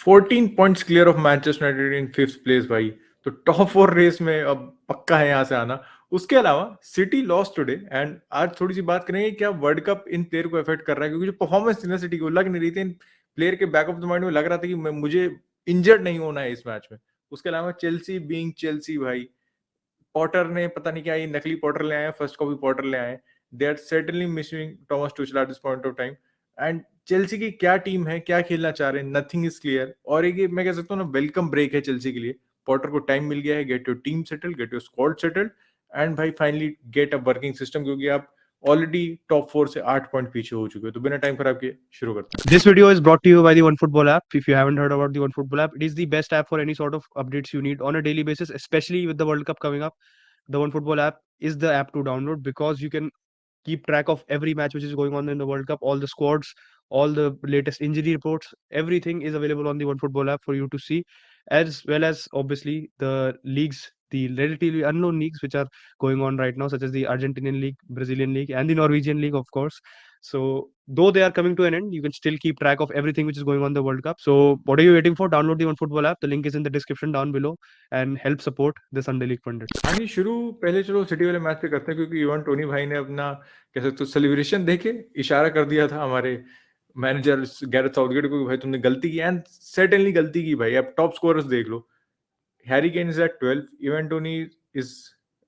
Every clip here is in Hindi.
14 points clear of Manchester United in fifth place भाई। तो टॉप 4 रेस में अब पक्का है यहाँ से आना। उसके अलावा सिटी लॉस्ट टुडे एंड आज थोड़ी सी बात करेंगे क्या वर्ल्ड कप इन प्लेयर को अफेक्ट कर रहा है, क्योंकि जो परफॉर्मेंस थी ना सिटी को लग नहीं रही थी। इन प्लेयर के बैक ऑफ द माइंड में लग रहा था कि मुझे इंजर्ड नहीं होना है इस मैच में। उसके अलावा चेल्सी बीइंग चेल्सी भाई, पॉटर ने पता नहीं क्या ये नकली पॉटर ले आए, फर्स्ट कॉपी पॉटर ले आए। They are certainly missing Thomas Tuchel at this point of time. And Chelsea की क्या टीम है, क्या खेलना चाह रहे हैं, नथिंग इज क्लियर। और एक मैं कह सकता हूँ ना, वेलकम ब्रेक है चेल्सी के लिए। पॉटर को टाइम मिल गया है, get your team settled, get your squad settled and भाई finally get a working system, क्योंकि आप ऑलरेडी टॉप 4 से 8 पॉइंट पीछे हो चुके हो। तो बिना टाइम खराब किए शुरू करते हैं। This video is brought to you by the OneFootball app. If you haven't heard about the OneFootball app, it is the best app for any sort of updates you need on a daily basis, especially with the World Cup coming up. The OneFootball app is the app to download because you can keep track of every match which is going on in the World Cup, all the squads, all the latest injury reports, everything is available on the OneFootball app for you to see, as well as obviously the leagues, the relatively unknown leagues which are going on right now, such as the Argentinian League, Brazilian League, and the Norwegian League, of course. So, though they are coming to an end, you can still keep track of everything which is going on in the World Cup. So, what are you waiting for? Download the OneFootball app. The link is in the description down below and help support the Sunday League Pundits. हाँ जी, शुरू पहले चलो सिटी वाले मैच पे करते हैं, क्योंकि इवान टोनी भाई ने अपना कह सकते हो सेलिब्रेशन देके इशारा कर दिया था हमारे मैनेजर गैरेथ साउथगेट को कि भाई तुमने गलती की, एंड सर्टेनली गलती की भाई। अब टॉप स्कोरर्स देख लो, Harry Kane is at 12, Ivan Toney is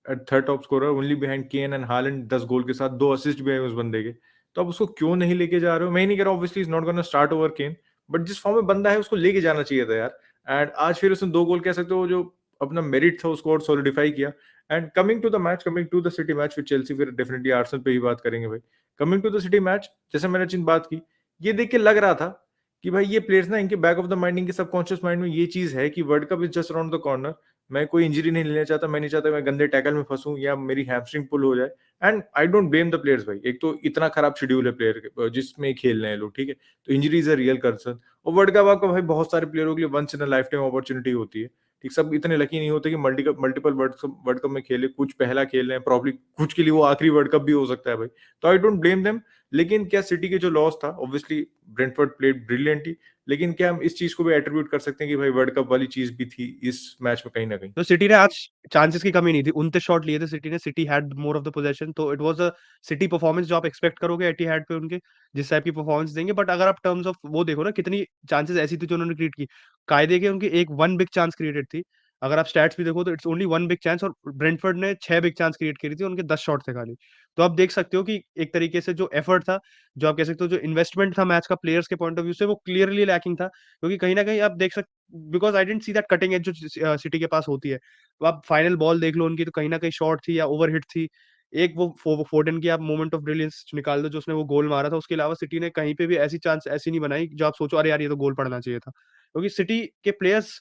at third top scorer, only behind Kane and Haaland, 10 goal के साथ, 2 असिस्ट भी है उस बंदे के। तो अब उसको क्यों नहीं लेके जा रहे हो? मैं नहीं कह रहा obviously is not gonna start over Kane, but जिस फॉर्म में बंदा है उसको लेके जाना चाहिए था यार। एंड आज फिर उसने 2 गोल कह सकते हो जो अपना मेरिट था उसको और सॉलिडिफाई किया। And coming to the match, coming to the city match with Chelsea, फिर डेफिनेटली आर्सेनल पे ही बात करेंगे भाई। Coming to the city match, जैसे मैंने चिंत बात की, ये देख के लग रहा था कि भाई ये प्लेयर्स ना, इनके बैक ऑफ द माइंड, इनके सबकॉन्शियस माइंड में ये चीज है कि world cup is just around the corner. मैं कोई इंजरी नहीं लेना चाहता, मैं नहीं चाहता मैं गंदे टैकल में फंसूं या मेरी हैमस्ट्रिंग पुल हो जाए। And I don't blame the players भाई, एक तो इतना खराब शेड्यूल है प्लेयर के जिसमें खेल रहे हैं लोग, ठीक है। तो injury is a real concern. और वर्ल्ड कप आपका भाई बहुत सारे प्लेयरों के लिए once in a lifetime opportunity होती है, ठीक। सब इतने लकी नहीं होते कि मल्टीपल वर्ल्ड कप में खेले, कुछ पहला खेल रहे हैं प्रॉब्ली, कुछ के लिए वो आखिरी वर्ल्ड कप भी हो सकता है भाई। तो आई डोंट ब्लेम देम। लेकिन क्या सिटी के जो लॉस था, ऑब्वियसली ब्रेंटफोर्ड प्लेड ब्रिलियंटली, लेकिन क्या हम इस चीज को भी एट्रीब्यूट कर सकते हैं कि भाई वर्ल्ड कप वाली चीज भी थी इस मैच में कहीं ना कहीं? तो सिटी ने आज चांसेस की कमी नहीं थी, 29 शॉट लिए थे सिटी ने, City had more of the possession, तो it was a City performance जो आप एक्सपेक्ट करोगे एटीहाद पे उनके, जिस टाइप की परफॉर्मेंस देंगे। बट अगर आप टर्म्स ऑफ वो देखो ना, कितनी चांसेस ऐसी थी जो उन्होंने क्रिएट की, कायदे के उनकी एक वन बिग चांस क्रिएटेड थी। अगर आप स्टैट्स भी देखो तो it's only one big chance, और ब्रेंटफोर्ड ने 6 बिग चांस क्रिएट करी थी, उनके 10 शॉट थे खाली। तो आप देख सकते हो कि एक तरीके से जो एफर्ट था, जो आप कह सकते हो जो इन्वेस्टमेंट था मैच का प्लेयर्स के पॉइंट ऑफ व्यू से, वो क्लियरली लैकिंग था। क्योंकि कहीं ना कहीं आप देख सकते, because I dent see that cutting edge जो सिटी के पास होती है। तो आप फाइनल बॉल देख लो उनकी, तो कहीं न कहीं शॉर्ट थी या ओवरहिट थी। एक वो फोडेन की आप मोमेंट ऑफ ब्रिलियंस निकाल दो, जो उसने वो गोल मारा था, उसके अलावा सिटी ने कहीं पे भी ऐसी चांस ऐसी नहीं बनाई जो आप सोचो अरे यार ये तो गोल पड़ना चाहिए था। क्योंकि सिटी के प्लेयर्स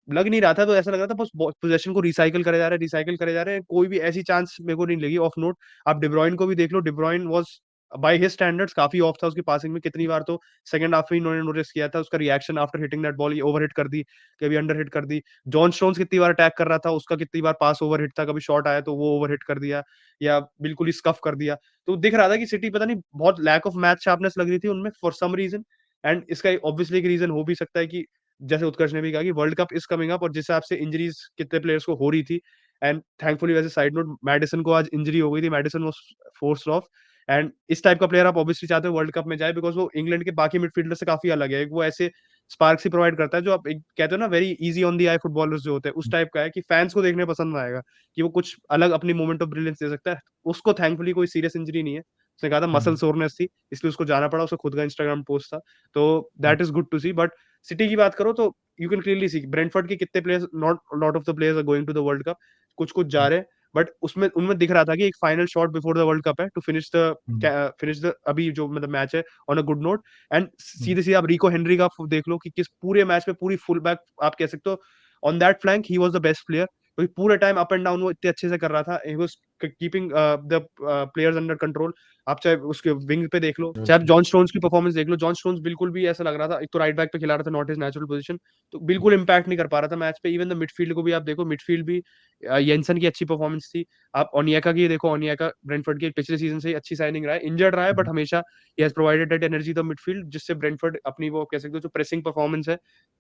लग नहीं रहा था, तो ऐसा लग रहा था बस पोजेशन को रिसाइकिल करे जा रहे हैं, कोई भी ऐसी चांस मेरे को नहीं लगी ऑफ नोट। आप De Bruyne को भी देख लो, De Bruyne was by his standards काफी ऑफ था उसकी पासिंग में। कितनी बार तो सेकंड हाफ में इन्होंने नोटिस किया था उसका reaction after hitting that ball, ये ओवरहिट कर दी, कभी अंडर हिट कर दी। जॉन स्टोन्स कितनी बार अटैक कर रहा था, उसका कितनी बार पास ओवरहिट था, कभी शॉट आया तो वो ओवरहिट कर दिया या बिल्कुल ही स्कफ कर दिया। तो दिख रहा था कि सिटी पता नहीं बहुत लैक ऑफ मैच शार्पनेस लग रही थी उनमें फॉर सम रीजन। एंड इसका ऑब्वियसली एक रीजन हो भी सकता है कि जैसे उत्कर्ष ने भी कहा कि world cup is coming up, और जिस हिसाब से इंजरीज कितने प्लेयर्स को हो रही थी। एंड थैंकफुली, वैसे साइड नोट, मैडिसन को आज इंजरी हो गई थी, Maddison was forced off. And इस टाइप का प्लेयर आप ऑब्वियसली चाहते हो वर्ल्ड कप में जाए, बिकॉज वो इंग्लैंड के बाकी मिडफील्डर से काफी अलग है। वो ऐसे स्पार्क ही प्रोवाइड करता है जो आप कहते हो ना very easy on the I footballers जो होते हैं, उस टाइप का है कि फैंस को देखने पसंद आएगा कि वो कुछ अलग अपनी मोमेंट ऑफ ब्रिलियंस दे सकता है। उसको थैंकफुली कोई सीरियस इंजरी नहीं है, उसने कहा था मसल सोरनेस थी इसलिए उसको जाना पड़ा, उसका खुद का इंस्टाग्राम पोस्ट था। तो that is good to see. But city की बात करो तो you can clearly see Brentford के कितने players, not lot of the players are going to the world cup, कुछ कुछ जा रहे हैं। बट उसमें उनमें दिख रहा था कि एक final shot before the world cup है टू फिनिश द अभी जो मतलब मैच है on a good note. And सीधे सीधे आप रिको हेनरी का देख लो कि किस पूरे मैच में पूरी फुल बैक आप कह सकते हो on that flank he was the best player, क्योंकि पूरे टाइम अप एंड डाउन वो इतने अच्छे से कर रहा था, he was keeping the players under control. आप चाहे उसके विंग पे देख लो, चाहे आप जॉन स्टोन्स की परफॉर्मेंस देख लो, जॉन स्टोन्स बिल्कुल भी ऐसा लग रहा था, एक तो राइट बैक पे खिला रहा था, नॉट हिज नेचुरल पोजीशन, तो बिल्कुल इंपैक्ट नहीं कर पा रहा था मैच पे। इवन द मिडफील्ड को भी आप देखो, मिडफील्ड भी येंसन की अच्छी परफॉर्मेंस थी। आप ओनियाका की देखो, ओनियाका ब्रेंटफोर्ड के पिछले सीजन से ही अच्छी साइनिंग रहा है, इंजर्ड रहा है बट हमेशा he has provided that energy the midfield, जिससे ब्रेंटफोर्ड अपनी वो कह सकते हो जो प्रेसिंग परफॉर्मेंस है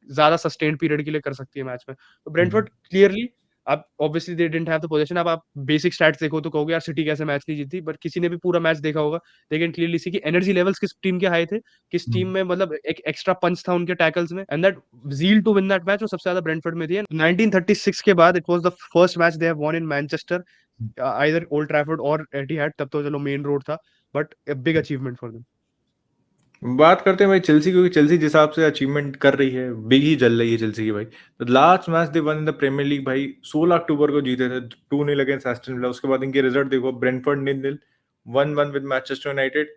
ज्यादा सस्टेन्ड पीरियड के लिए कर सकती है मैच में। तो ब्रेंटफोर्ड क्लियरली, आप obviously they didn't have the position. अब आप बेसिक स्टैट्स देखो तो कहोगे यार सिटी कैसे मैच नहीं जीती, बट किसी ने भी पूरा मैच देखा होगा, दे कैन क्लियरली सी कि एनर्जी लेवल्स किस टीम के हाई थे, किस टीम में मतलब एक एक्स्ट्रा पंच था उनके टैकल्स में, and that zeal to win that match वो सबसे ज्यादा ब्रेंटफोर्ड में थी। एंड 1936 के बाद it was the first match they have von in Manchester, either old Trafford और एटिहाद, तब तो चलो मेन रोड था, but a big achievement for them. बात करते हैं भाई चेल्सी, क्योंकि चेल्सी जिस हिसाब से अचीवमेंट कर रही है, बिग ही चल रही है चेल्सी की भाई। तो last match they won in the premier league भाई 16 अक्टूबर को जीते थे 2-0 अगेंस्ट एस्टन विला। उसके बाद इनके रिजल्ट देखो, Brentford 0-0, 1-1 with Manchester United,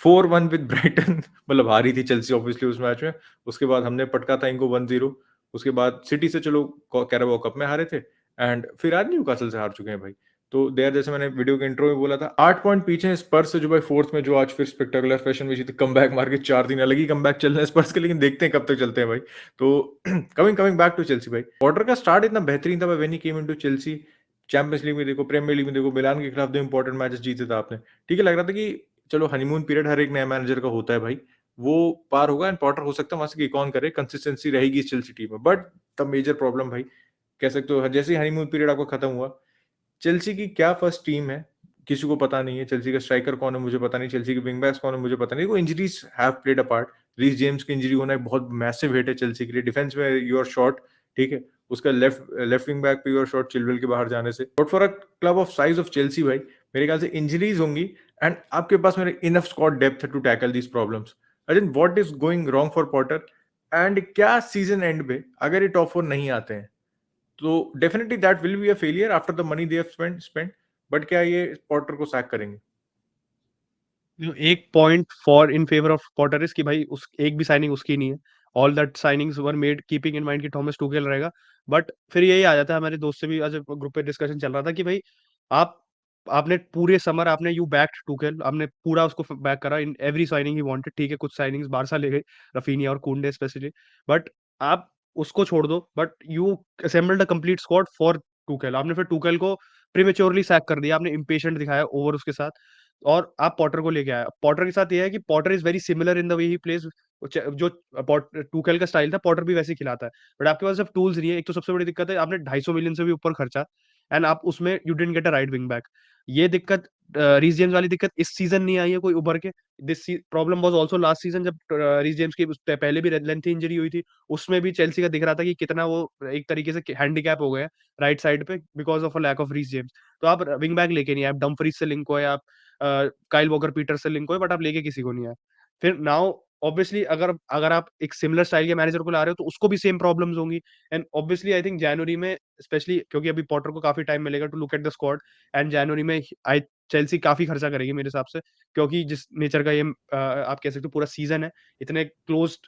4-1 with Brighton मतलब हारी थी चेल्सी ऑब्वियसली उस मैच में। उसके बाद हमने पटका था इनको 1-0। उसके बाद सिटी से चलो कैराबाओ कप में हारे थे, एंड फिर आज न्यूकासल से हार चुके हैं भाई। तो देयर, जैसे मैंने वीडियो के इंट्रो में बोला था, 8 पॉइंट पीछे हैं स्पर्स से, जो भाई फोर्थ में, जो आज फिर स्पेक्टेकुलर फैशन में जीते, कमबैक मार के 4 दिन, अलग ही कमबैक चल रहे हैं स्पर्स के, लेकिन देखते हैं कब तक चलते हैं भाई। तो कमिंग बैक टू चेल्सी भाई, पॉटर का स्टार्ट इतना बेहतरीन था भाई when he came into Chelsea. Champions league में देखो, प्रीमियर लीग में देखो, मिलान के खिलाफ 2 इंपॉर्टेंट मैचेस जीते थे आपने। ठीक है, लग रहा था कि चलो हनीमून पीरियड हर एक नया मैनेजर का होता है भाई, वो पार होगा एंड पॉटर हो सकता है वहां से किक ऑन करे, कंसिस्टेंसी रहेगी इस चेल्सी टीम में। बट द मेजर प्रॉब्लम भाई, कह सकते हो जैसे ही हनीमून पीरियड आपका खत्म हुआ, चेल्सी की क्या फर्स्ट टीम है किसी को पता नहीं है। चेल्सी का स्ट्राइकर कौन है मुझे पता नहीं, चेल्सी के विंग बैक्स कौन है मुझे पता नहीं। वो injuries have played a part. Reece James की इंजरी होना एक बहुत मैसिव हिट है चेल्सी के लिए। डिफेंस में यूर शॉट, ठीक है, उसका लेफ्ट लेफ्ट विंग बैक पे यूर शॉट चिलवेल के बाहर जाने से। But for a club of size of Chelsea भाई, मेरे ख्याल से इंजरीज होंगी, एंड आपके पास मेरे enough squad depth to tackle these problems. I think what is going wrong for Potter, and क्या सीजन एंड पे अगर ये टॉप 4 नहीं आते हैं तो definitely that will be a failure after the money they have spent. But क्या ये पॉटर को सैक करेंगे? एक point for in favour of Potter is कि भाई उस एक भी साइनिंग उसकी नहीं है, all that signings were made keeping in mind कि थॉमस टुकेल रहेगा। बट फिर यही आ जाता है, हमारे दोस्त से भी आज ग्रुप पे डिस्कशन चल रहा था कि भाई आप आपने पूरे समर आपने यू बैक्ड टुकेल, आपने पूरा उसको बैक करा in every signing he wanted. ठीक है, कुछ साइनिंग्स बारसा ले गई, रफीनिया और कुंडे स्पेशली, बट आप उसको छोड़ दो, but you assembled a complete squad for टुकेल। आपने फिर टुकेल को प्रीमेच्योरली सैक कर दिया, आपने इम्पेशेंट दिखाया ओवर उसके साथ, और आप पॉटर को लेके आया। पॉटर के साथ ये है कि Potter is very similar in the way he plays, जो टूकेल का स्टाइल था पॉटर भी वैसे ही खिलाता है, बट आपके पास जब टूल्स नहीं है, एक तो सबसे बड़ी दिक्कत है आपने 250 मिलियन से भी ऊपर खर्चा, एंड आप उसमें you didn't get a right wing back. ये दिक्कत, रीस जेम्स वाली दिक्कत इस सीजन नहीं आई है कोई उभर के। This problem was also last season, जब रीस जेम्स की पहले भी लेंथी इंजरी हुई थी, उसमें भी चेल्सी का दिख रहा था कि कितना वो एक तरीके से हैंडीकैप हो गया राइट साइड पे because of a lack of Reece James. तो आप विंग बैक लेके नहीं आए, आप डम्फ्रीज से लिंक हो, या आप काइल वॉकर पीटर से लिंक हुए, बट आप लेके किसी को नहीं आए। फिर नाउ ऑब्वियसली अगर अगर आप एक सिमिलर स्टाइल के मैनेजर को ला रहे हो तो उसको भी सेम प्रॉब्लम्स होंगी। एंड ऑब्वियसली आई थिंक जनवरी में स्पेशली, क्योंकि अभी पॉटर को काफी टाइम मिलेगा to look at the squad, and जनवरी में आई चेल्सी काफी खर्चा करेगी मेरे हिसाब से, क्योंकि जिस नेचर का ये आप कह सकते हो पूरा सीजन है, इतने क्लोज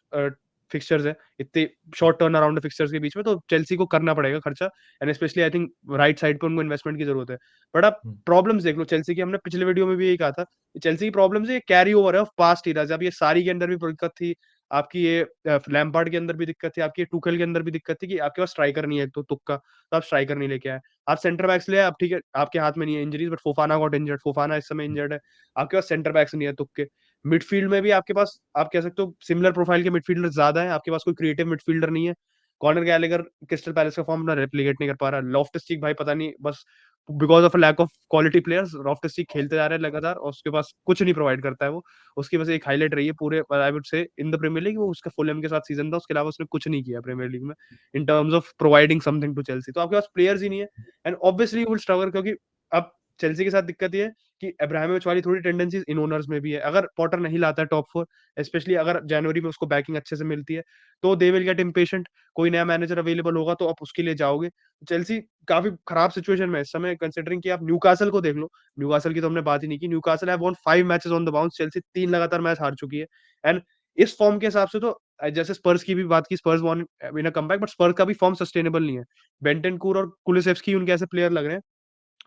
फिक्सचर्स है, इतने शॉर्ट टर्न अराउंड फिक्सचर्स के बीच में, तो चेल्सी को करना पड़ेगा खर्चा, and specially I think right side पे उनको इन्वेस्टमेंट की जरूरत है। बट आप प्रॉब्लम्स देख लो चेल्सी की, हमने पिछले वीडियो में भी यही कहा था, चेल्सी की प्रॉब्लम्स ये कैरी ओवर है ऑफ पास्ट इराज। अब ये सारी के अंदर भी दिक्कत थी, आपकी ये लैम्पार्ड के अंदर भी दिक्कत थी, आपकी टूखल के अंदर भी दिक्कत थी कि आपके पास स्ट्राइकर नहीं है, एक तो तुक्का, तो आप स्ट्राइकर नहीं लेके आए। आप सेंटर बैक्स ले आए, आप ठीक है आपके हाथ में नहीं है injuries, but Fofana got injured, Fofana इस समय इंजर्ड है, आपके पास सेंटर बैक्स नहीं है तुक्के। मिडफील्ड में भी आपके पास आप कह सकते हो सिमिलर प्रोफाइल के मिडफील्डर ज्यादा है, आपके पास कोई क्रिएटिव मिडफील्डर नहीं है। कॉर्नर गैलेगर क्रिस्टल पैलेस का फॉर्म अपना रेप्लिकेट नहीं कर पा रहा, लॉफ्टस चीक भाई पता नहीं, बस because of lack of quality players Loftus Cheek खेलते जा रहे हैं लगातार, और उसके पास कुछ नहीं प्रोवाइड करता है वो। उसकी बस एक हाईलाइट रही है पूरे I would say in the premier league, वो उसका फुलहैम के साथ सीजन था, उसके अलावा उसने कुछ नहीं किया प्रीमियर लीग में in terms of providing something to Chelsea. तो आपके पास प्लेयर्स ही नहीं है, एंड ऑब्वियसली विल स्ट्रगल, क्योंकि अब चेल्सी के साथ दिक्कत ये है कि अब्राहमोविच वाली थोड़ी टेंडेंसीज इन ओनर्स में भी है। अगर पॉटर नहीं लाता है टॉप 4, स्पेशली अगर जनवरी में उसको बैकिंग अच्छे से मिलती है, तो दे विल गेट इम्पेशेंट। कोई नया मैनेजर अवेलेबल होगा तो आप उसके लिए जाओगे। चेल्सी काफी खराब सिचुएशन में है इस समय, कंसिडरिंग कि आप न्यूकासल को देख लो, न्यूकासल की तो हमने बात ही नहीं की। Newcastle have von 5 matches on the bounce, Chelsea 3 लगातार मैच हार चुकी है। एंड इस फॉर्म के हिसाब से तो जैसे स्पर्स की भी बात की, Spurs won in a comeback, but Spurs का भी फॉर्म सस्टेनेबल नहीं है। बेंटेनकूर और कुलुसेव्स्की उनके ऐसे प्लेयर लग रहे हैं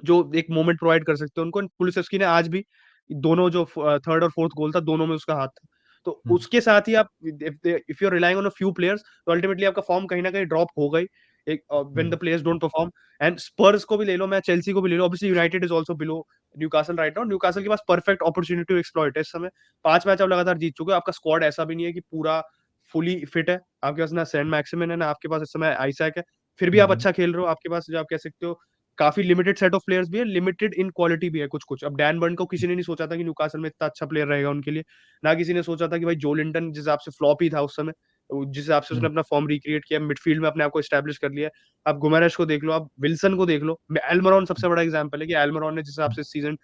जो एक मोमेंट प्रोवाइड कर सकते हैं उनको। कुलुसेव्स्की ने आज भी दोनों जो थर्ड और फोर्थ गोल था, दोनों में उसका हाथ था। तो उसके साथ ही आप if you are relying on a few players, तो अल्टीमेटली आपका फॉर्म कहीं ना कहीं ड्रॉप हो गई। एक when the players don't perform. And Spurs को भी ले लो, मैं चेल्सी को भी ले लो, obviously United is also below Newcastle right now. Newcastle के पास परफेक्ट अपॉर्चुनिटी टू एक्सप्लॉइट है इस समय। 5 मैच आप लगातार जीत चुके हो, आपका स्क्वाड ऐसा भी नहीं है कि पूरा फुली फिट है, आपके पास ना सेंट मैक्सिमन है, ना आपके पास इस समय आइसैक है, फिर भी आप अच्छा खेल रहे हो। आपके पास जो आप कह सकते हो काफी लिमिटेड सेट ऑफ प्लेयर्स भी है, लिमिटेड इन क्वालिटी भी है कुछ कुछ। अब डैन बर्न को किसी ने नहीं सोचा था कि न्यूकासल में इतना अच्छा प्लेयर रहेगा उनके लिए, ना किसी ने सोचा था कि भाई जो लिंटन जिस हिसाब से फ्लॉप ही था उस समय, जिस हिसाब से उसने अपना फॉर्म रिक्रिएट किया, मिडफील्ड में अपने आप को एस्टैब्लिश कर लिया। आप गुमैरेश को देख लो, आप विल्सन को देख लो, एल्मरॉन सबसे बड़ा एग्जाम्पल है कि एल्मरॉन ने जिस हिसाब से सीजन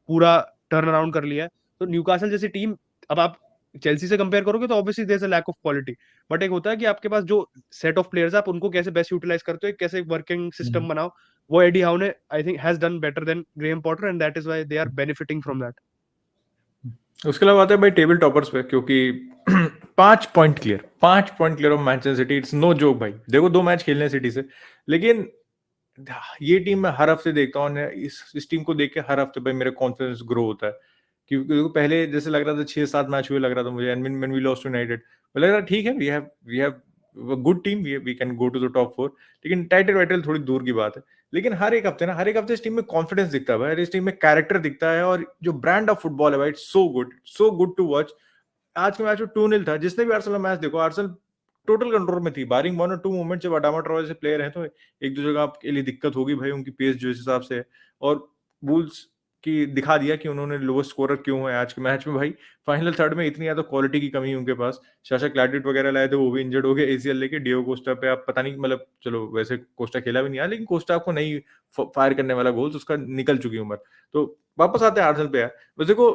पूरा टर्न अराउंड कर लिया है। तो न्यूकासल जैसी टीम, अब आप चेल्सी से कंपेयर करोगे तो obviously there is a lack of quality, but एक होता है कि आपके पास जो सेट ऑफ प्लेयर्स है आप उनको कैसे बेस्ट यूटिलाइज करते हो, कैसे वर्किंग सिस्टम बनाओ। वो एडी हाउ ने I think has done better than Graham Potter, and that is why they are benefiting from that. उसके अलावा आता है भाई टेबल टॉपर्स पे, क्योंकि 5 point clear of Manchester City, it's no joke भाई। देखो 2 मैच खेलने हैं सिटी से, लेकिन ये टीम मैं हर हफ्ते देखता हूँ, इस टीम को देख के हर हफ्ते भाई मेरा कॉन्फिडेंस ग्रो होता है। क्योंकि देखो पहले जैसे लग रहा था 6-7 मैच हुए, लग रहा था मुझे, and when we lost to United, लग रहा ठीक है, we have good team, we can go to the top 4। लेकिन टाइटल वाइटल थोड़ी दूर की बात है। लेकिन हर एक हफ्ते इस टीम में कॉन्फिडेंस दिखता है भाई, इस टीम में कैरेक्टर दिखता है, और जो ब्रांड ऑफ फुटबॉल है भाई, it's so good to watch. आज के मैच में 2-0 था, जिसने भी आर्सेनल मैच देखो, आर्सेनल टोटल कंट्रोल में थी, बारिंग 1 और 2 मोमेंट जब अडामा ट्रॉय से प्लेयर हैं तो एक दो जगह आपके लिए दिक्कत होगी भाई, उनकी पेस जो इस हिसाब से है। और वुल्स की दिखा दिया कि उन्होंने लोएस्ट स्कोरर क्यों है आज के मैच में भाई। फाइनल थर्ड में इतनी ज्यादा क्वालिटी की कमी है उनके पास। शाशा क्लैडिट वगैरह लाए थे, वो भी इंजर्ड हो गए एसीएल लेके। डियो कोस्टा पे आप पता नहीं, मतलब चलो वैसे कोस्टा खेला भी नहीं है, लेकिन कोस्टा आपको नहीं फायर करने वाला गोल, उसका निकल चुकी उम्र। तो वापस आते हैं आर्सेनल पे यार। बस देखो,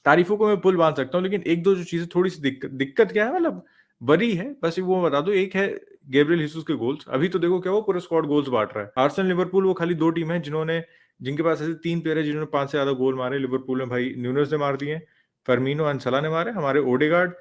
तारीफों को मैं पुल बांध सकता हूँ, लेकिन एक दो जो चीजें थोड़ी सी दिक्कत क्या है, मतलब वरी है बस, वो बता दो। एक है गैब्रियल हिसूस के गोल्स। अभी तो देखो क्या, वो पूरा स्क्वाड गोल्स बांट रहा है। आर्सेनल लिवरपूल वो खाली 2 टीम है जिनके पास ऐसे 3 प्लेयर है जिन्होंने 5 से ज्यादा गोल मारे। लिवरपूल में भाई न्यूनेस ने मार दिए, फर्मिनो एंड सलाह ने मारे, हमारे ओडेगार्ड,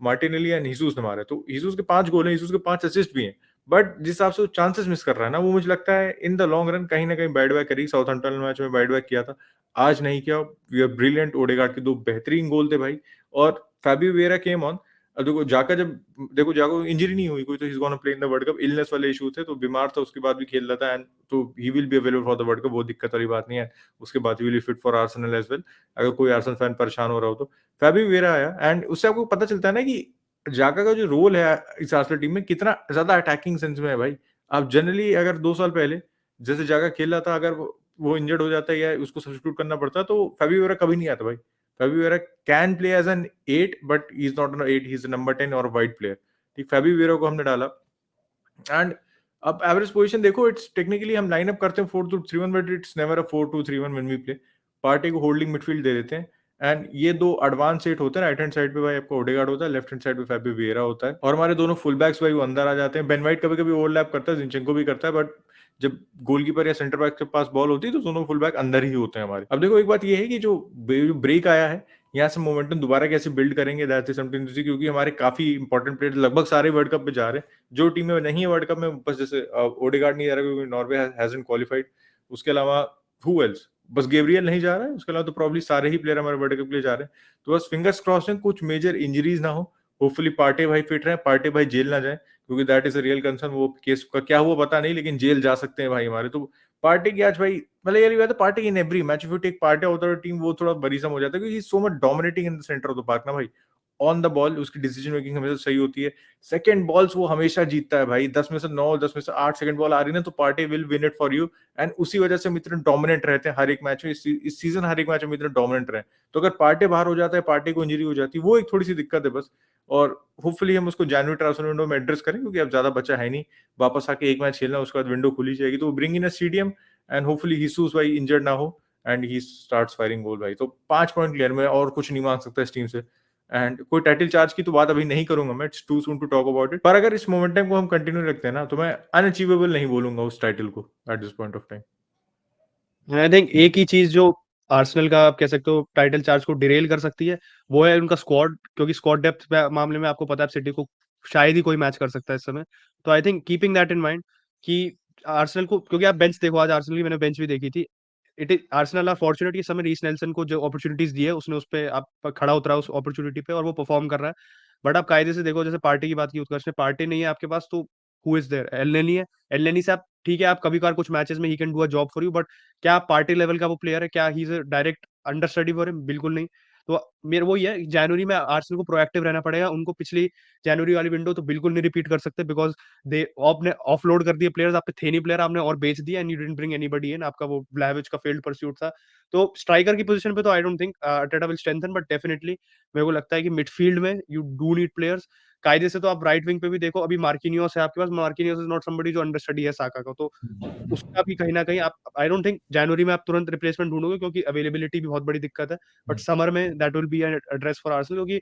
मार्टिनेली एंड हिसूस ने मारे। तो हिसूस के 5 गोल हैं, हिसूस के 5 असिस्ट भी हैं। बट जिस हिसाब से वो चांसेस मिस कर रहा है ना, वो मुझे लगता है इन द लॉन्ग रन कहीं ना कहीं बैड बैक करी। साउथहैम्पटन मैच में बैड बैक किया था, आज नहीं किया। We are brilliant. ओडेगार्ड के 2 बेहतरीन गोल थे भाई। और फैबियो वेरा केम ऑन। अब देखो जाको इंजरी नहीं हुई कोई, तो he is gonna play in the world cup. Illness वाले इशू थे, तो बीमार था, उसके बाद भी खेल रहा था, एंड तो he will be available for the world cup, वो दिक्कत वाली बात नहीं है। उसके बाद he will be fit for Arsenal as well, अगर कोई आर्सेनल फैन परेशान हो रहा हो तो। फैबियो वेरा आया, एंड उससे आपको पता चलता है ना कि जाका का जो रोल है इस आर्सेनल टीम में कितना ज्यादा अटैकिंग सेंस में है भाई। आप जनरली अगर 2 साल पहले जैसे जाका खेल रहा था, अगर वो इंजर्ड हो जाता है या उसको सब्स्टिट्यूट करना पड़ता है, तो फेबी वेरा कभी नहीं आता भाई। Fabio Vieira can play as an 8, but he is not an 8, he is number 10 और वाइड प्लेयर। ठीक, फेबी वेरा को हमने डाला। एंड अब एवरेज पोजीशन देखो, इट्स टेक्निकली हम लाइन अप करते हैं 4-2-3-1, but it's never a 4-2-3-1 when we play. Partey को होल्डिंग मिडफील्ड दे देते हैं, एंड ये 2 एडवांस सेट होते हैं। राइट हैंड साइड पे भाई आपका ओडेगार्ड होता है, लेफ्ट हैंड साइड पे फैबियो वेरा होता है, और हमारे दोनों फुल बैक्स भाई वो अंदर आ जाते हैं। बेन वाइट कभी कभी ओवरलैप करता है, जिंचेंको भी करता है, बट जब गोलकीपर या सेंटर बैक के पास बॉल होती है तो दोनों फुल बैक अंदर ही होते हैं हमारे। अब देखो एक बात ये है कि जो ब्रेक आया है, यहाँ से मोमेंटम दोबारा कैसे बिल्ड करेंगे, दैट्स समथिंग टू सी, क्योंकि हमारे काफी इंपॉर्टेंट प्लेयर लगभग सारे वर्ल्ड कप पे जा रहे हैं। जो टीम में नहीं है वर्ल्ड कप में, बस जैसे ओडेगार्ड नहीं जा रहा क्योंकि नॉर्वे हैजंट क्वालिफाइड, उसके अलावा हु एल्स, बस गेब्रियल नहीं जा रहा है, उसके अलावा तो प्रॉब्ली सारे ही प्लेयर हमारे वर्ल्ड कप के लिए जा रहे हैं। तो बस फिंगर्स क्रॉस हैं, कुछ मेजर इंजरीज ना हो। होपफुली पार्टे भाई फिट रहे, पार्टे भाई जेल ना जाए, क्योंकि that is a real concern. वो केस का क्या हुआ पता नहीं, लेकिन जेल जा सकते हैं भाई हमारे। तो पार्टी की आज भाई, मतलब यार ये बात है, Partey in every match if you take Partey out of the team, वो थोड़ा बरीसम हो जाता है, क्योंकि so much dominating in the centre of the park ना भाई। ऑन द बॉल उसकी डिसीजन मेकिंग हमेशा सही होती है। सेकंड बॉल्स वो हमेशा जीतता है भाई। 10 में से 9, 10 में से 8 सेकंड बॉल आ रही ना, तो party will win it for you. And उसी वजह से हम इतने डोमिनेंट रहते हैं हर एक मैच में, इस सीजन हर एक मैच में इतने डोमिनेंट रहे। तो अगर पार्टी बाहर हो जाता है, पार्टी को इंजरी हो जाती है, वो एक थोड़ी सी दिक्कत है बस। और होपफुली हम उसको जनवरी ट्रांसफर विंडो में एड्रेस करें, क्योंकि अब ज्यादा बचा है नहीं। वापस आके एक मैच खेलना, उसके बाद विंडो खुली जाएगी, तो bring in a stadium, and hopefully हिसूस भाई इंजर्ड ना हो, एंड ही स्टार्ट्स फायरिंग गोल भाई। तो 5 पॉइंट क्लियर में, और कुछ नहीं मांग सकता इस टीम से। एंड कोई टाइटल चार्ज की तो बात अभी नहीं करूंगा मैं, it's too soon to talk about it. पर अगर इस मोमेंटम को हम कंटिन्यू रखते हैं ना, तो मैं अनअचीवेबल नहीं बोलूंगा उस टाइटल को eight this point of time. I think एक ही चीज जो आर्सेनल का आप कह सकते हो टाइटल चार्ज को डिरेल कर सकती है, वो है उनका स्क्वाड, क्योंकि स्क्वाड डेप्थ मामले में आपको पता है सिटी को शायद ही कोई मैच कर सकता है इस समय। तो I think keeping that in mind कि आर्सेनल को, क्योंकि आप बेंच देखो, आज आर्सेनल की मैंने बेंच भी देखी थी। It is Arsenal are fortunate, इस समय रीस नेल्सन को जो अपॉर्चुनिटीज दी है उसने उस पे आप खड़ा उतरा उस अपॉर्चुनिटी पे, और वो परफॉर्म कर रहा है। बट आप कायदे से देखो, जैसे पार्टी की बात की उत्कर्ष ने, पार्टी नहीं है आपके पास, तो हु इज देयर? एल्नेनी है। एल्नेनी से आप ठीक है, आप कभी-कभार कुछ मैचेस में he can do a job for you, but क्या आप पार्टी लेवल का वो प्लेयर है? क्या he is a direct understudy for him? बिल्कुल नहीं। तो मेरा वही है, जनवरी में आर्सेनल को प्रोएक्टिव रहना पड़ेगा। उनको पिछली जनवरी वाली विंडो तो बिल्कुल नहीं रिपीट कर सकते, बिकॉज़ दे आपने ऑफलोड कर दिए प्लेयर्स, आप पे थे नहीं प्लेयर, आपने और बेच दिया and you didn't bring anybody इन। आपका वो ब्लैविच का फेल्ड परस्यूट था। तो स्ट्राइकर की पोजीशन पे तो I don't think Arteta will strengthen, but definitely मेरे को लगता है कि मिडफील्ड में यू डू नीड प्लेयर्स। कायदे से तो आप राइट विंग पे भी देखो, अभी मार्किनियोस है आपके पास। मार्किनियोस इज नॉट समबडी जो अंडरस्टडी है साका का, तो उसका भी कहीं न कहीं आप, आई डोंट थिंक जनवरी में आप तुरंत रिप्लेसमेंट ढूँढोगे, क्योंकि अवेलेबिलिटी भी बहुत बड़ी दिक्कत है। बट समर में that will B an address for Arsenal, क्योंकि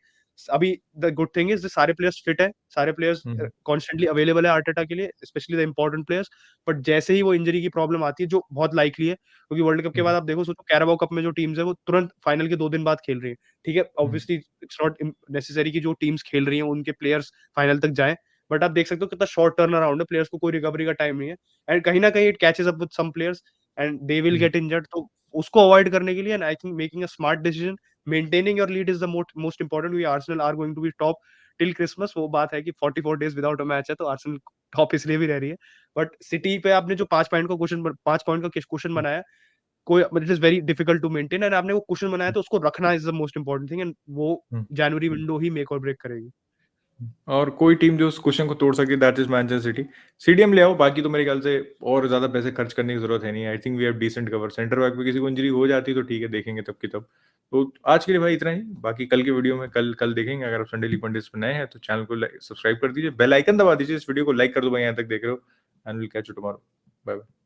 अभी द गुड थिंग इज़ सारे प्लेयर्स फिट हैं, सारे प्लेयर्स कॉन्स्टेंटली अवेलेबल है आर्टेटा के लिए, specially the important players. But जैसे ही वो इंजरी की प्रॉब्लम आती है, जो बहुत लाइकली है, क्योंकि वर्ल्ड कप के बाद आप देखो, सोचो कैराबाओ कप में जो टीम्स है वो तुरंत फाइनल के 2 दिन बाद खेल रही है। ठीक है, ऑब्वियसली इट्स नॉट नेसेसरी कि जो टीम्स खेल रही हैं उनके प्लेयर्स फाइनल तक जाएँ, बट आप देख सकते हो कितना शॉर्ट टर्न अराउंड है, प्लेयर्स को कोई रिकवरी का टाइम नहीं है। एंड कहीं न कहीं it catches up with some players and they will get injured. तो उसको अवॉइड करने के लिए, and I think making a smart decision, maintaining your lead is the most important. We Arsenal are going to be top till Christmas. वो बात है कि 44 डेज विदाउट अ मैच है, तो आर्सेनल टॉप इसलिए भी रह रही है। बट सिटी पे आपने जो 5 पॉइंट का क्वेश्चन बनाया, कोई it is very difficult to maintain, and आपने वो क्वेश्चन बनाया तो उसको रखना is the most important thing, and वो जनवरी विंडो ही मेक और ब्रेक करेगी। और कोई टीम जो उस क्वेश्चन को तोड़ सके, that is Manchester city. CDM ले आओ, बाकी तो मेरे ख्याल से और ज्यादा पैसे खर्च करने की जरूरत है नहीं। I think we have decent cover. Centre back पे किसी को इंजरी हो जाती तो ठीक है, देखेंगे तब की तब। तो आज के लिए भाई इतना ही। बाकी कल के वीडियो में कल कल देखेंगे। अगर आप संडे लीग पंडित पे नए हैं तो चैनल को सब्सक्राइब कर दीजिए, बेल आइकन दबा दीजिए, इस वीडियो को लाइक कर दो भाई, यहाँ तक देख रहे हो। And will catch you tomorrow. Bye bye.